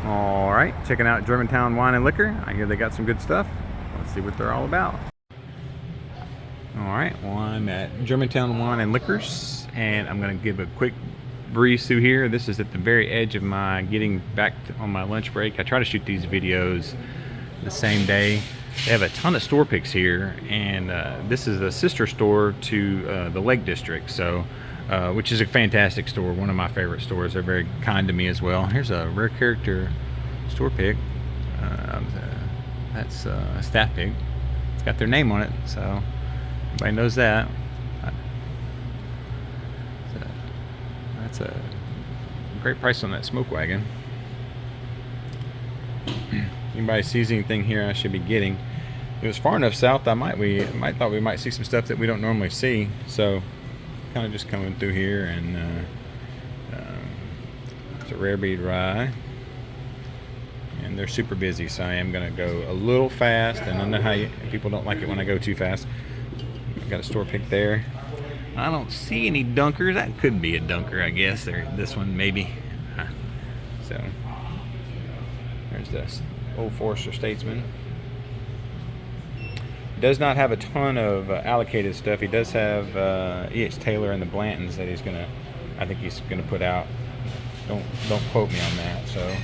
All right, checking out Germantown Wine and Liquor. I hear they got some good stuff. Let's see what they're all about. All right, well, I'm at Germantown Wine and Liquors, and I'm going to give a quick breeze through here. This is at the very edge of my getting back on my lunch break. I try to shoot these videos the same day. They have a ton of store picks here, and this is a sister store to the Lake District, so which is a fantastic store, one of my favorite stores. They're very kind to me as well. Here's a rare character store pick. That's a staff pick. It's got their name on it, so everybody knows that. That's a great price on that smoke wagon. Anybody sees anything here I should be getting? It was far enough south. We thought we might see some stuff that we don't normally see. So, kind of just coming through here, and it's a rare bead rye, and they're super busy. So I am going to go a little fast, and I know how people don't like it when I go too fast. I've got a store pick there. I don't see any dunkers. That could be a dunker, I guess. This one maybe. So there's this Old Forester Statesman. Does not have a ton of allocated stuff. He does have E.H. Taylor and the Blantons that I think he's gonna put out. Don't quote me on that. So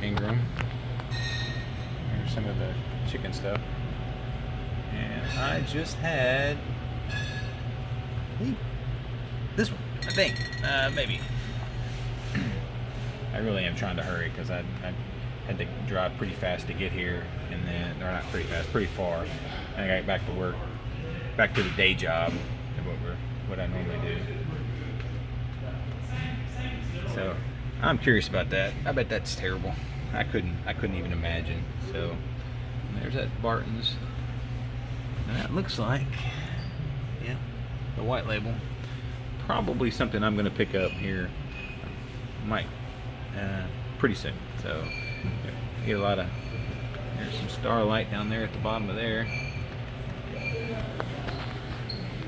Ingram. Here's some of the chicken stuff. And I just had this one, I think, maybe. I really am trying to hurry because I had to drive pretty fast to get here, and then, or not pretty fast, pretty far, and I got back to work, back to the day job, what I normally do. So I'm curious about that. I bet that's terrible. I couldn't even imagine. So there's that Barton's, and that looks like, yeah, the white label. Probably something I'm going to pick up here, might, pretty soon. So get a lot of, there's some Starlight down there at the bottom of there.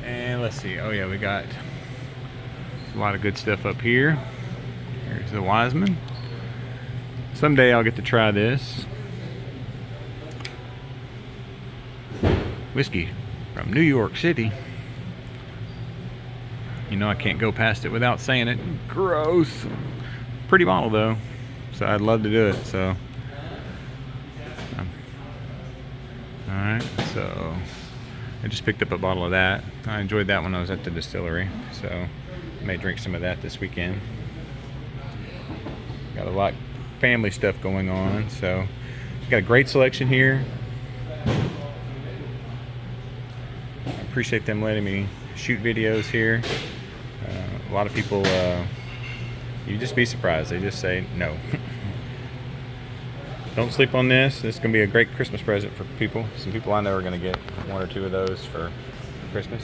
And let's see, oh yeah, we got a lot of good stuff up here. Here's the Wiseman. Someday I'll get to try this whiskey from New York City. You know I can't go past it without saying it. Gross. Pretty bottle though, so I'd love to do it. So, alright, so I just picked up a bottle of that. I enjoyed that when I was at the distillery, so I may drink some of that this weekend. Got a lot of family stuff going on, so got a great selection here. I appreciate them letting me shoot videos here. A lot of people, you'd just be surprised. They just say no. Don't sleep on this. This is going to be a great Christmas present for people. Some people I know are going to get one or two of those for Christmas.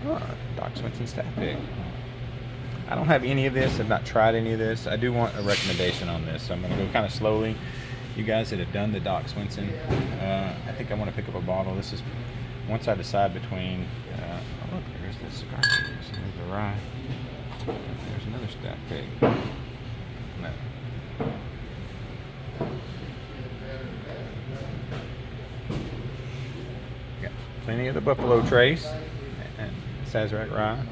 Oh, Doc Swinson staff pick. I don't have any of this. I've not tried any of this. I do want a recommendation on this, so I'm going to go kind of slowly. You guys that have done the Doc Swinson, I think I want to pick up a bottle. This is, once I decide between, oh look, there's the cigar. There's the rye. There's another staff pick. No. Got plenty of the Buffalo Trace and Sazerac rye.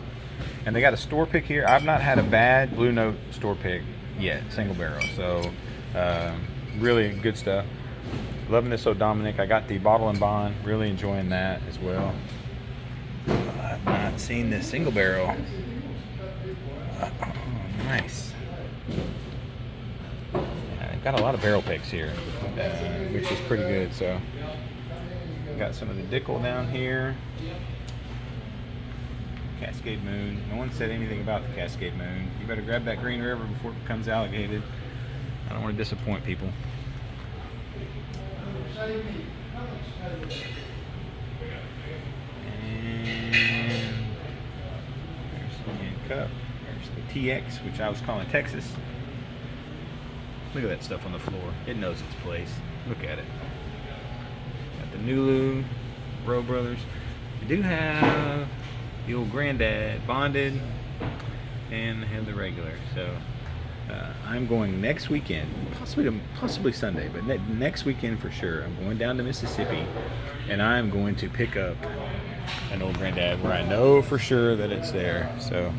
And they got a store pick here. I've not had a bad Blue Note store pick yet, single barrel. So really good stuff. Loving this O'Dominic. I got the Bottle and Bond. Really enjoying that as well. I've not seen this single barrel. Oh, nice. I've got a lot of barrel picks here, which is pretty good. So got some of the Dickel down here. Cascade Moon. No one said anything about the Cascade Moon. You better grab that Green River before it becomes alligated. I don't want to disappoint people. And there's the Indian Cup. There's the TX, which I was calling Texas. Look at that stuff on the floor. It knows its place. Look at it. Got the Nulu, Bro Brothers. We do have the old Granddad bonded, and they have the regular. So I'm going next weekend, possibly Sunday, but next weekend for sure. I'm going down to Mississippi, and I'm going to pick up an old granddad where I know for sure that it's there. So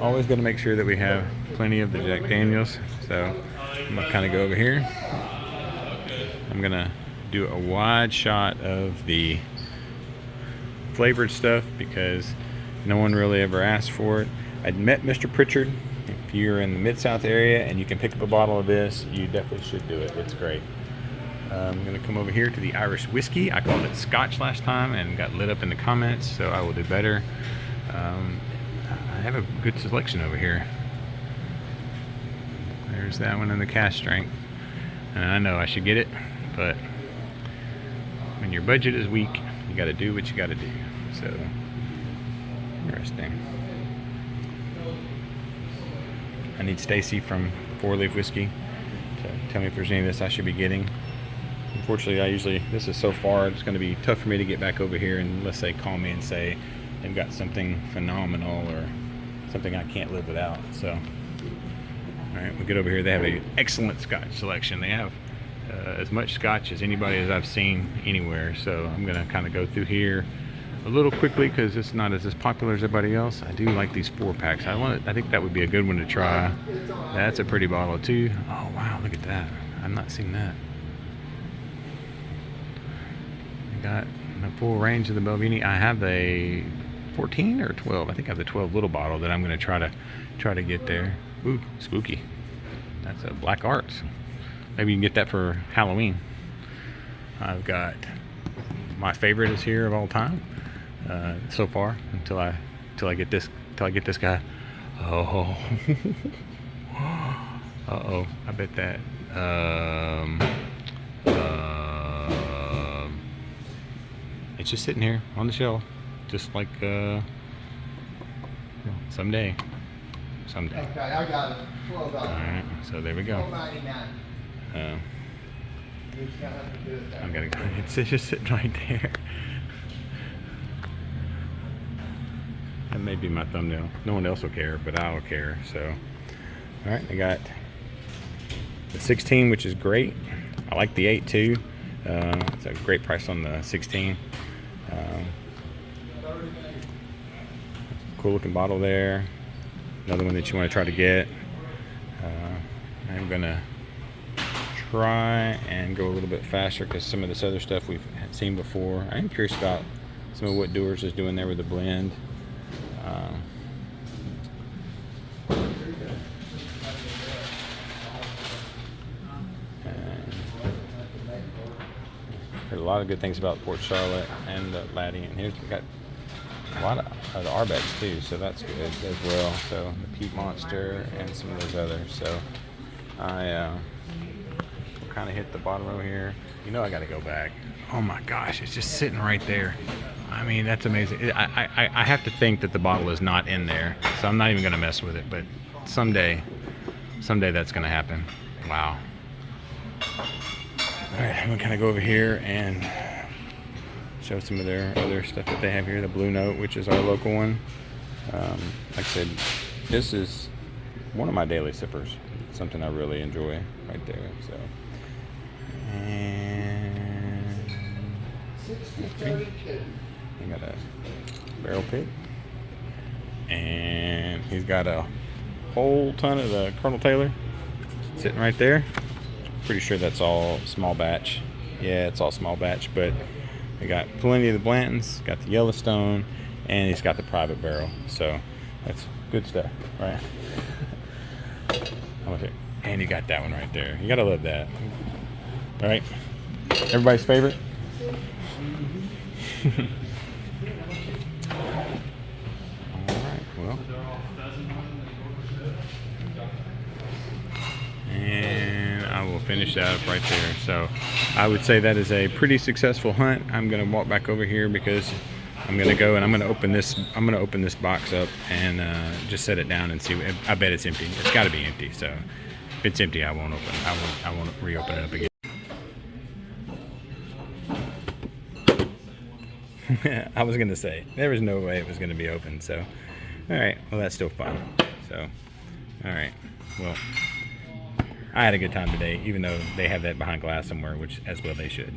always going to make sure that we have plenty of the Jack Daniels. So I'm gonna kind of go over here. I'm gonna do a wide shot of the flavored stuff because no one really ever asked for it. I'd met Mr. Pritchard. If you're in the Mid-South area and you can pick up a bottle of this, you definitely should do it. It's great. I'm going to come over here to the Irish whiskey. I called it Scotch last time and got lit up in the comments, so I will do better. I have a good selection over here. There's that one in the cask strength. And I know I should get it, but when your budget is weak, you got to do what you got to do. So, interesting. I need Stacy from 4 Leaf Whiskey to tell me if there's any of this I should be getting. Unfortunately, this is so far, it's going to be tough for me to get back over here unless they call me and say they've got something phenomenal or something I can't live without. So, all right, we'll get over here. They have an excellent Scotch selection. They have as much Scotch as anybody as I've seen anywhere. So I'm going to kind of go through here a little quickly because it's not as popular as everybody else. I do like these 4-packs. I think that would be a good one to try. That's a pretty bottle too. Oh wow, look at that. I've not seen that. I got the full range of the Belvini. I have a 14 or 12. I think I have the 12 little bottle that I'm going to try to get there. Ooh, spooky. That's a Black Arts. Maybe you can get that for Halloween. I've got my favorite is here of all time. So far, until I get this guy. Oh, uh-oh, I bet that it's just sitting here on the shelf, just like someday. Okay, I got it. $12. All right, so there we go. $12.99. I'm gonna go. It's just sitting right there. That may be my thumbnail. No one else will care, but I'll care. So, all right, I got the 16, which is great. I like the 8 too. It's a great price on the 16. Cool looking bottle there. Another one that you want to try to get. I'm gonna try and go a little bit faster because some of this other stuff we've seen before. I am curious about some of what Dewar's is doing there with the blend. Heard a lot of good things about Port Charlotte and the Laddie, and here's we got a lot of the Arbex too, so that's good as well. So the Peat Monster and some of those others. So I kind of hit the bottom row here. You know I got to go back. Oh my gosh, it's just sitting right there. I mean, that's amazing. I have to think that the bottle is not in there, so I'm not even going to mess with it. But someday that's going to happen. Wow. All right, I'm going to kind of go over here and show some of their other stuff that they have here. The Blue Note, which is our local one. Like I said, this is one of my daily sippers. Something I really enjoy right there. So, and he got a barrel pick, and he's got a whole ton of the Colonel Taylor sitting right there. Pretty sure that's all small batch. Yeah, it's all small batch, but we got plenty of the Blantons, got the Yellowstone, and he's got the private barrel. So that's good stuff, right? How about here? And you got that one right there. You gotta love that. All right, everybody's favorite. All right, well, and I will finish that up right there. So I would say that is a pretty successful hunt. I'm gonna walk back over here because I'm gonna go and I'm gonna open this box up and just set it down and see. I bet it's empty. It's got to be empty. So if it's empty, I won't reopen it up again. I was gonna say there was no way it was gonna be open. So all right, well that's still fun. So all right, Well, I had a good time today, even though they have that behind glass somewhere, which as well they should.